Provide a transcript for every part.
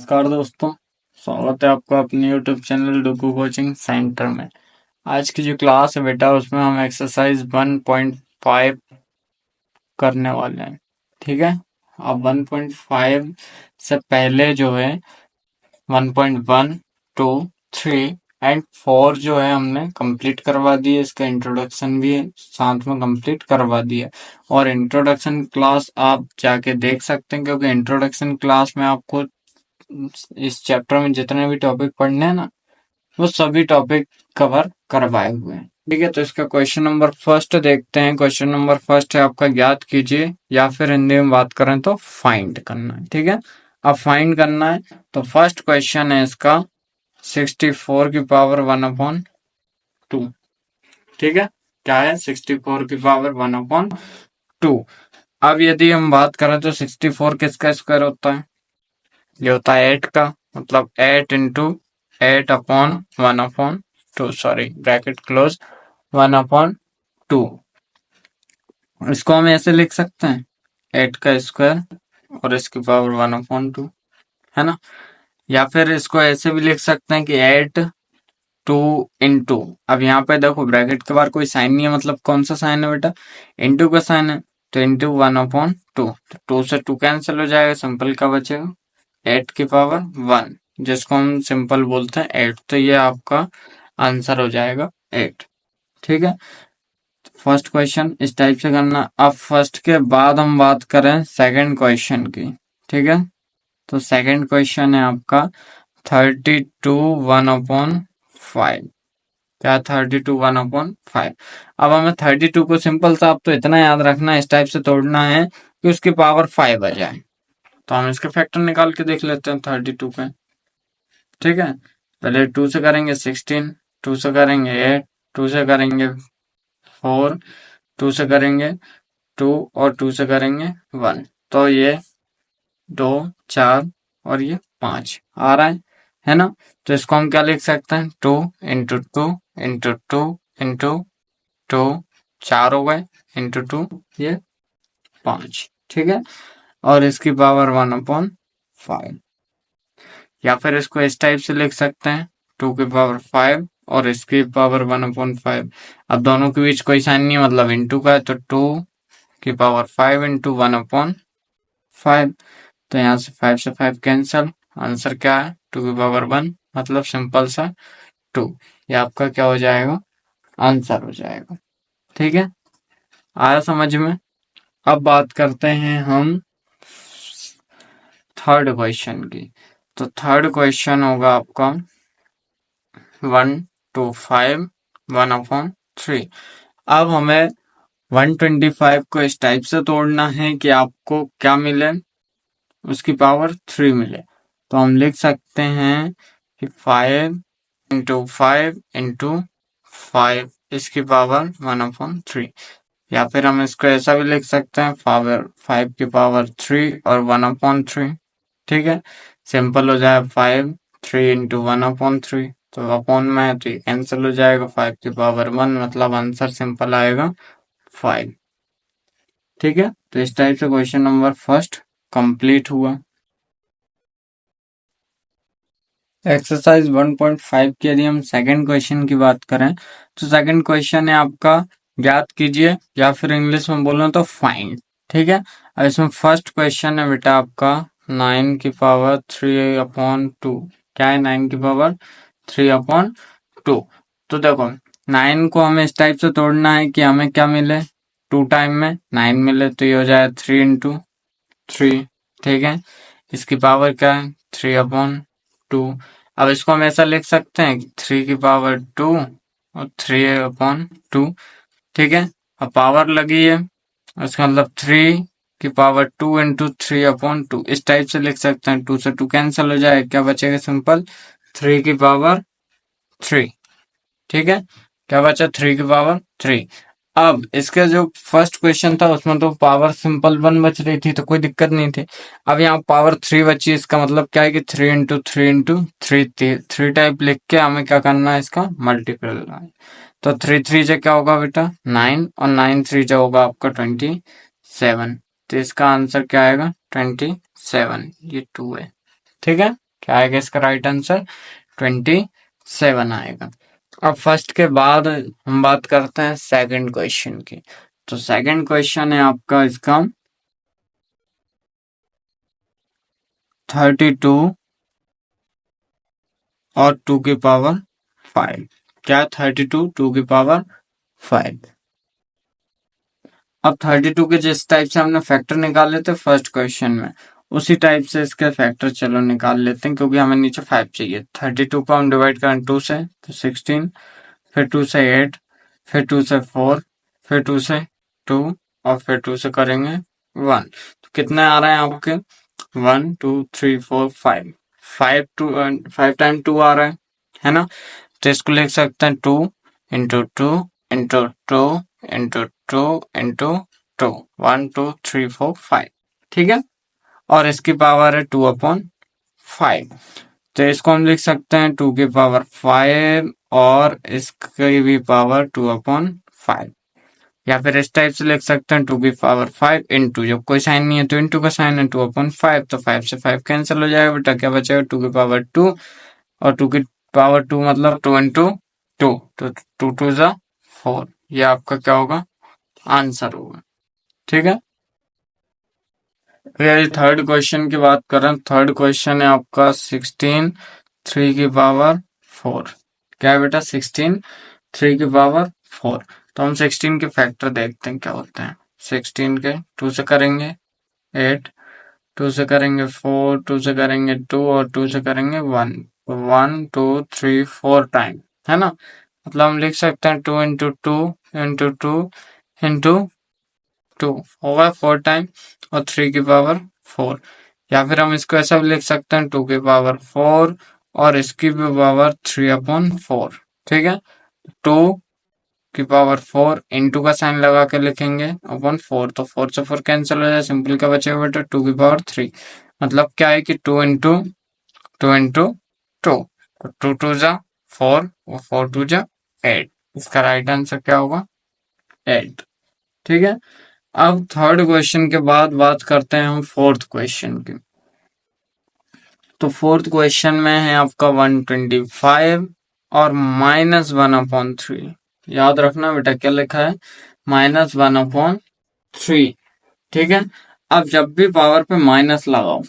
नमस्कार दोस्तों, स्वागत है आपका अपने YouTube चैनल डुगू कोचिंग सेंटर में। आज की जो क्लास है बेटा, उसमें हम एक्सरसाइज 1.5 करने वाले हैं। ठीक है। अब 1.5 से पहले जो है 1.1, 2, 3 एंड 4 जो है हमने कंप्लीट करवा दिए। इसका इंट्रोडक्शन भी साथ में कंप्लीट करवा दिया। और इंट्रोडक्शन क्लास आप जाके देख सकते हैं, क्योंकि इंट्रोडक्शन क्लास में आपको इस चैप्टर में जितने भी टॉपिक पढ़ने हैं ना, वो सभी टॉपिक कवर करवाए हुए हैं। ठीक है, तो इसका क्वेश्चन नंबर फर्स्ट देखते हैं। क्वेश्चन नंबर फर्स्ट है आपका, ज्ञात कीजिए, या फिर हिंदी में बात करें तो फाइंड करना है। ठीक है, अब फाइंड करना है तो फर्स्ट क्वेश्चन है इसका 64 की पावर 1/2। ठीक है, क्या है 64 की पावर 1/2। अब यदि हम बात करें तो 64 किसका स्क्वायर होता है? ये होता है 8 का, मतलब 8 इंटू 8/1/2, सॉरी ब्रैकेट क्लोज, 1/2। इसको हम ऐसे लिख सकते हैं 8 का स्क्वायर और इसकी पावर 1/2, है ना। या फिर इसको ऐसे भी लिख सकते हैं कि 8 2 इंटू, अब यहाँ पे देखो ब्रैकेट के बाहर कोई साइन नहीं है, मतलब कौन सा साइन है बेटा? इंटू का साइन है, तो इंटू 1/2, तो 2 से 2 कैंसिल हो जाएगा, सिंपल का बचेगा 8 की पावर 1, जिसको हम सिंपल बोलते हैं 8। तो ये आपका आंसर हो जाएगा 8। ठीक है, फर्स्ट क्वेश्चन इस टाइप से करना। अब फर्स्ट के बाद हम बात करें सेकंड क्वेश्चन की। ठीक है, तो सेकंड क्वेश्चन है आपका 32 1/5। क्या 32 1/5? अब हमें 32 को सिंपल सा, आप तो इतना याद रखना है, इस टाइप से तोड़ना है कि उसकी पावर 5 आ जाए। तो हम इसके फैक्टर निकाल के देख लेते हैं 32 के। ठीक है, पहले 2 से करेंगे 16, 2 से करेंगे 8, 2 से करेंगे 4, 2 से करेंगे 2 और 2 से करेंगे 1। तो ये 2 4 और ये 5 आ रहा है ना। तो इसको हम क्या लिख सकते हैं? 2 इंटू 2 इंटू 2 इंटू 2, 4 हो गए, इंटू 2 ये 5। ठीक है, और इसकी पावर 1/5। या फिर इसको इस टाइप से लिख सकते हैं 2 की पावर 5 और इसकी पावर 1/5। अब दोनों के बीच कोई साइन नहीं है, मतलब इंटू का है, तो 2 की पावर 5 इंटू 1/5। तो यहाँ से 5 से 5 कैंसल, आंसर क्या है? 2 की पावर 1, मतलब सिंपल सा 2। ये आपका क्या हो जाएगा? आंसर हो जाएगा। ठीक है, आया समझ में? अब बात करते हैं हम थर्ड क्वेश्चन की। तो थर्ड क्वेश्चन होगा आपका 1 to 5 1/3। अब हमें 125 को इस टाइप से तोड़ना है कि आपको क्या मिले? उसकी पावर 3 मिले। तो हम लिख सकते हैं कि 5 इंटू 5 इंटू 5, इसकी पावर 1/3। या फिर हम इसको ऐसा भी लिख सकते हैं, पावर 5 की पावर 3 और 1/3। ठीक है, सिंपल हो जाए 5 3 इंटू 1/3, तो अपॉन में है तो ये कैंसिल हो जाएगा, 5 की पावर 1, मतलब आंसर सिंपल आएगा 5। ठीक है, तो इस टाइप से क्वेश्चन नंबर फर्स्ट कंप्लीट हुआ। एक्सरसाइज 1.5 के यदि हम सेकंड क्वेश्चन की बात करें तो सेकंड क्वेश्चन है आपका, ज्ञात कीजिए, या फिर इंग्लिश में बोलना तो फाइंड। ठीक है, अब इसमें फर्स्ट क्वेश्चन है बेटा आपका 9 की पावर 3/2। क्या है 9 की पावर 3/2? तो देखो 9 को हमें इस टाइप से तोड़ना है कि हमें क्या मिले? 2 टाइम में 9 मिले, तो ये हो जाए 3 इंटू 3। ठीक है, इसकी पावर क्या है? 3/2। अब इसको हम ऐसा लिख सकते हैं 3 की पावर 2 और 3/2। ठीक है, अब पावर लगी है, इसका मतलब 3 की पावर 2 इंटू 3/2, इस टाइप से लिख सकते हैं। 2 से 2 कैंसिल हो जाए, क्या बचेगा? सिंपल 3 की पावर 3। ठीक है, क्या बचा? 3 की पावर 3। अब इसका जो फर्स्ट क्वेश्चन था उसमें तो पावर सिंपल 1 बच रही थी, तो कोई दिक्कत नहीं थी। अब यहाँ पावर 3 बची, इसका मतलब क्या है कि 3 इंटू 3 इंटू 3 टाइप लिख के हमें क्या करना है? इसका मल्टीपल करना है। तो 3 3 से क्या होगा बेटा? 9, और 9 3 से होगा आपका 27। तो इसका आंसर क्या आएगा? 27। ये 2 है। ठीक है, क्या आएगा इसका राइट आंसर? 27 आएगा। अब फर्स्ट के बाद हम बात करते हैं सेकंड क्वेश्चन की। तो सेकंड क्वेश्चन है आपका इसका 32 और 2 की पावर 5। क्या 32 2 की पावर 5। अब 32 के जिस टाइप से हमने फैक्टर निकाले थे फर्स्ट क्वेश्चन में, उसी टाइप से इसके फैक्टर चलो निकाल लेते हैं, क्योंकि हमें नीचे 5 चाहिए। 32 को हम डिवाइड करें 2 से तो 16, फिर 2 से 8, फिर 2 से 4, फिर 2 से 2 और फिर 2 से करेंगे 1। तो कितने आ रहे हैं आपके? 1 2 3 4 5। 5 टाइम 2 आ रहा है ना। तो इसको लिख सकते हैं 2 इंटू 2 इंटू 2 इंटू 2 इंटू 2, 1 2 3 4 5। ठीक है। और इसकी पावर है 2/5। तो इसको हम लिख सकते हैं 2 की पावर 5 और इसकी भी पावर 2/5, या फिर इस टाइप से लिख सकते हैं 2 की पावर 5 इंटू, जब कोई साइन नहीं है तो इंटू का साइन है, 2/5। तो 5 से 5 कैंसिल हो जाएगा बेटा, क्या बचेगा? 2 की पावर 2 और 2 की पावर 2 मतलब 2 इंटू 2, तो 2 2 जा 4। ये आपका क्या होगा? आंसर होगा। ठीक है। फिर थर्ड क्वेश्चन की बात करें, थर्ड क्वेश्चन है आपका 16 3 की पावर 4। क्या है बेटा? 16 3 की पावर 4। तो हम 16 के फैक्टर देखते हैं क्या होते हैं। 16 के 2 से करेंगे 8, 2 से करेंगे 4, 2 से करेंगे 2 और 2 से करेंगे 1। 1 2 3 4 टाइम, है ना। मतलब हम लिख सकते हैं 2 इंटू 2 इंटू 2 इंटू 2 होगा 4 टाइम और 3 की पावर 4। या फिर हम इसको ऐसा भी लिख सकते हैं 2 की पावर 4 और इसकी भी पावर 3/4। ठीक है। 2 की पावर 4 इंटू का साइन लगा के लिखेंगे अपॉन 4, तो 4 से 4 कैंसिल हो जाए, सिंपल का बचेगा बेटा 2 की पावर 3। मतलब क्या है कि 2 इंटू 2 इंटू 2, तो 2 2 जा 4 और 4 2 जा 8। इसका राइट आंसर क्या होगा? 8। ठीक है। अब थर्ड क्वेश्चन के बाद बात करते हैं हम फोर्थ क्वेश्चन की। तो फोर्थ क्वेश्चन में है आपका 125 और -1/3। याद रखना बेटा क्या लिखा है? -1/3। ठीक है। अब जब भी पावर पे माइनस लगाओ,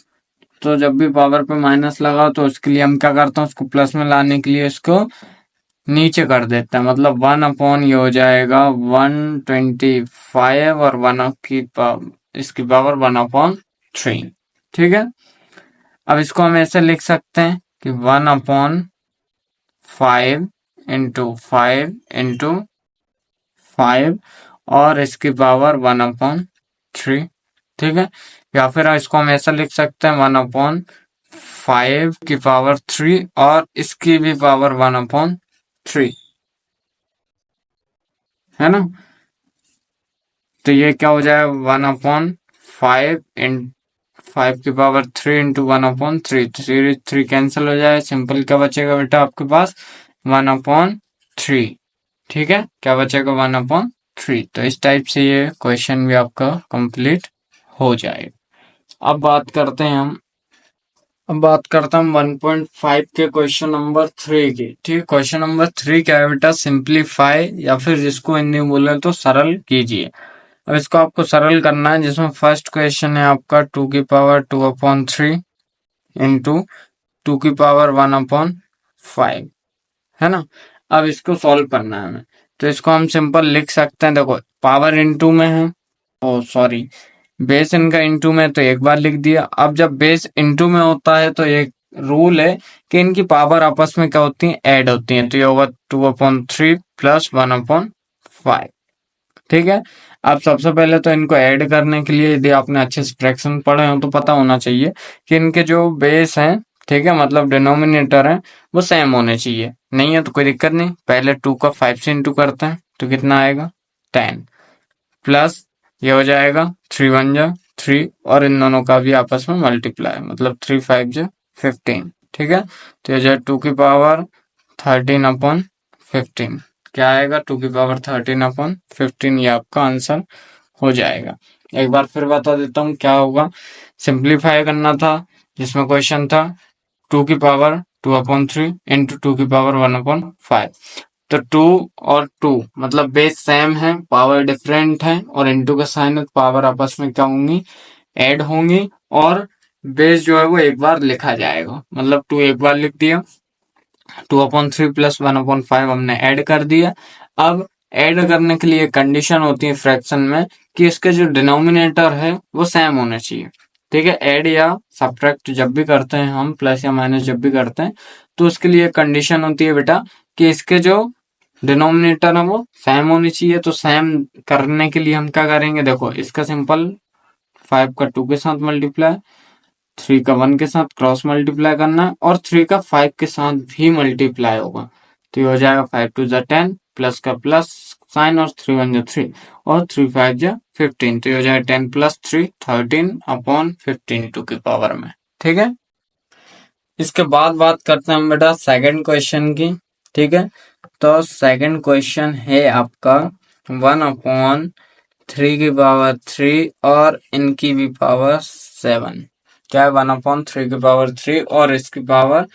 तो जब भी पावर पे माइनस लगाओ तो उसके लिए हम क्या करते हैं, उसको प्लस में लाने के लिए इसको नीचे कर देते हैं। मतलब 1/, ये हो जाएगा 125 और 1 की इसकी पावर 1/3। ठीक है। अब इसको हम ऐसे लिख सकते हैं कि 1/5 इंटू 5 इंटू 5 और इसकी पावर 1/3। ठीक है। या फिर इसको हम ऐसा लिख सकते हैं 1/5 की पावर 3 और इसकी भी पावर 1/3, है ना। तो ये क्या हो जाएगा? 1/5 इन 5 की पावर 3 इंटू 1/3, 3 कैंसिल हो जाए, सिंपल क्या बचेगा बेटा आपके पास? 1/3। ठीक है। क्या बचेगा? 1/3। तो इस टाइप से ये क्वेश्चन भी आपका कंप्लीट हो जाएगा। अब बात करता हूँ 1.5 के क्वेश्चन नंबर 3 की। ठीक है। क्वेश्चन नंबर 3 क्या है बेटा? सिंप्लीफाई, या फिर जिसको हिंदी में बोले तो सरल कीजिए। अब इसको आपको सरल करना है, जिसमें फर्स्ट क्वेश्चन है आपका 2 की पावर 2/3 इंटू 2 की पावर 1/5, है ना। अब इसको सॉल्व करना है हमें, तो इसको हम सिंपल लिख सकते हैं। देखो पावर इंटू में है, ओ सॉरी, बेस इनका इंटू में, तो एक बार लिख दिया। अब जब बेस इंटू में होता है तो एक रूल है कि इनकी पावर आपस में क्या होती है? ऐड होती है। तो ये होगा 2/3 प्लस 1/5। ठीक है। अब सबसे पहले तो इनको ऐड करने के लिए, यदि आपने अच्छे से फ्रैक्शन पढ़े हो तो पता होना चाहिए कि इनके जो बेस हैं, ठीक है, मतलब डिनोमिनेटर है, वो सेम होने चाहिए। नहीं है तो कोई दिक्कत नहीं, पहले 2 का 5 से इंटू करते हैं तो कितना आएगा? 10 प्लस ये हो जाएगा 3 1 जा 3 और इन दोनों का भी आपस में मल्टीप्लाई, मतलब 3 5 जा 15। ठीक है। तो ये जो 2 की पावर 13/15 क्या आएगा? 2 की पावर 13/15, ये आपका आंसर हो जाएगा। एक बार फिर बता देता हूँ क्या होगा। सिंप्लीफाई करना था, जिसमें क्वेश्चन था 2 की पावर 2/3 इंटू 2 की पावर 1/5। तो 2 और 2 मतलब बेस सेम है, पावर डिफरेंट है, और इंटू का साइन है, पावर आपस में क्या होंगी, ऐड होंगी, और बेस जो है वो एक बार लिखा जाएगा, मतलब 2 एक बार लिख दिया, 2/3 प्लस 1/5 हमने ऐड कर दिया। अब ऐड करने के लिए कंडीशन होती है फ्रैक्शन में कि इसके जो डिनोमिनेटर है वो सेम होना चाहिए। ठीक है, ऐड या सब्ट्रैक्ट जब भी करते हैं हम, प्लस या माइनस जब भी करते हैं, तो उसके लिए कंडीशन होती है बेटा कि इसके जो डिनोमिनेटर है वो सेम होनी चाहिए। तो सेम करने के लिए हम क्या करेंगे, देखो इसका सिंपल 5 का 2 के साथ मल्टीप्लाई, 3 का 1 के साथ क्रॉस मल्टीप्लाई करना है, और 3 का 5 के साथ भी मल्टीप्लाई होगा। तो ये हो जाएगा 5 2 जा 10, प्लस का प्लस साइन, और 3 1 जा 3, और 3 5 जा 15। तो ये हो जाएगा 10 प्लस 3 13/15 2 की पावर में। ठीक है, इसके बाद बात करते हैं हम बेटा सेकंड क्वेश्चन की। ठीक है, तो सेकंड क्वेश्चन है आपका 1/3 की पावर 3 और इनकी भी पावर 7। क्या है, 1/3 की पावर 3 और इसकी पावर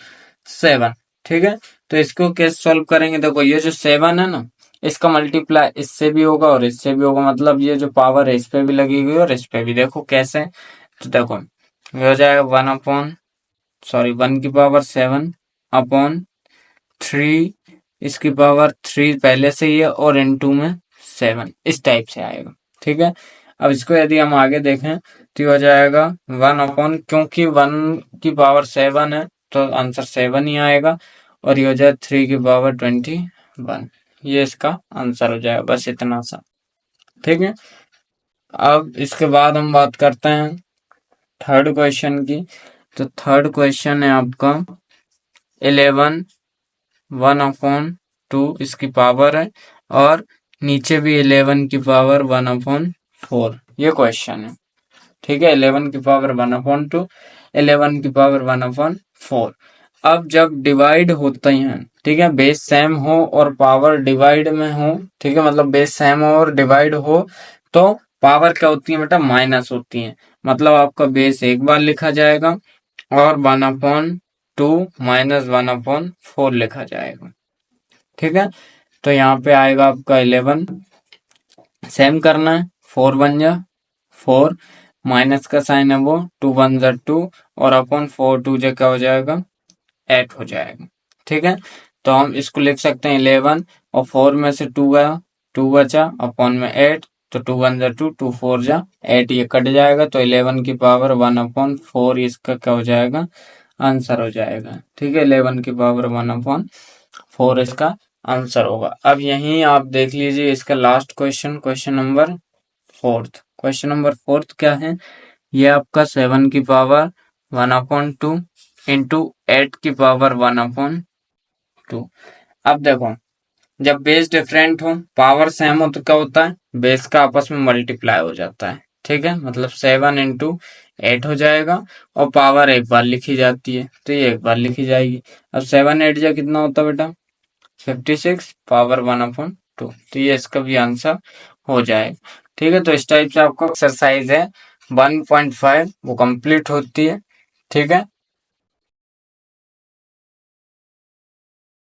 7। ठीक है, तो इसको कैसे सॉल्व करेंगे, देखो ये जो 7 है ना, इसका मल्टीप्लाई इससे भी होगा और इससे भी होगा, मतलब ये जो पावर है इस पे भी लगी हुई और इस पे भी। देखो कैसे, तो देखो ये हो जाएगा 1 की पावर 7 अपॉन 3, इसकी पावर 3 पहले से ही है, और इनटू में 7, इस टाइप से आएगा। ठीक है, अब इसको यदि हम आगे देखें तो ये हो जाएगा 1 क्योंकि 1 की पावर 7 है तो आंसर 7 ही आएगा, और ये हो जाए 3 की पावर 21। ये इसका आंसर हो जाएगा, बस इतना सा। ठीक है, अब इसके बाद हम बात करते हैं थर्ड क्वेश्चन की। तो थर्ड क्वेश्चन है आपका 11 1/2 इसकी पावर है, और नीचे भी 11 की पावर 1/4 ये क्वेश्चन है। ठीक है, 11 की पावर 1/2, 11 की पावर 1/4। अब जब डिवाइड होते हैं, ठीक है, बेस सेम हो और पावर डिवाइड में हो, ठीक है, मतलब बेस सेम हो और डिवाइड हो, तो पावर क्या होती है बेटा, माइनस होती है। मतलब आपका बेस एक बार लिखा जाएगा और 1/2 माइनस 1/4 लिखा जाएगा। ठीक है, तो यहाँ पे आएगा आपका 11, सेम करना है, 4 1 जा 4, माइनस का साइन है वो 2 1 जा 2, और अपॉन 4 2 जा क्या हो जाएगा, 8 हो जाएगा। ठीक है, तो हम इसको लिख सकते हैं 11, और 4 में से 2 गया, 2 बचा, अपॉन में 8, तो 2 1 जा 2, 2 4 जा 8, ये कट जाएगा, तो 11 की पावर 1/4 इसका क्या हो जाएगा, आंसर हो जाएगा। ठीक है, 11 की पावर 1/4 इसका आंसर होगा। अब यहीं आप देख लीजिए इसका last question, question number fourth. Question number fourth क्या है, ये आपका 7 की पावर 1/2 इंटू 8 की पावर 1/2। अब देखो, जब बेस डिफरेंट हो, पावर सेम हो, तो क्या होता है, बेस का आपस में मल्टीप्लाई हो जाता है। ठीक है, मतलब 7 इंटू 8 हो जाएगा, और पावर एक बार लिखी जाती है, तो ये एक बार लिखी जाएगी। अब 7 8 जा कितना होता है बेटा, 56 पावर 1/2। तो ये इसका भी आंसर हो जाएगा। ठीक है, तो इस टाइप से आपका एक्सरसाइज है 1.5 वो कंप्लीट होती है। ठीक है,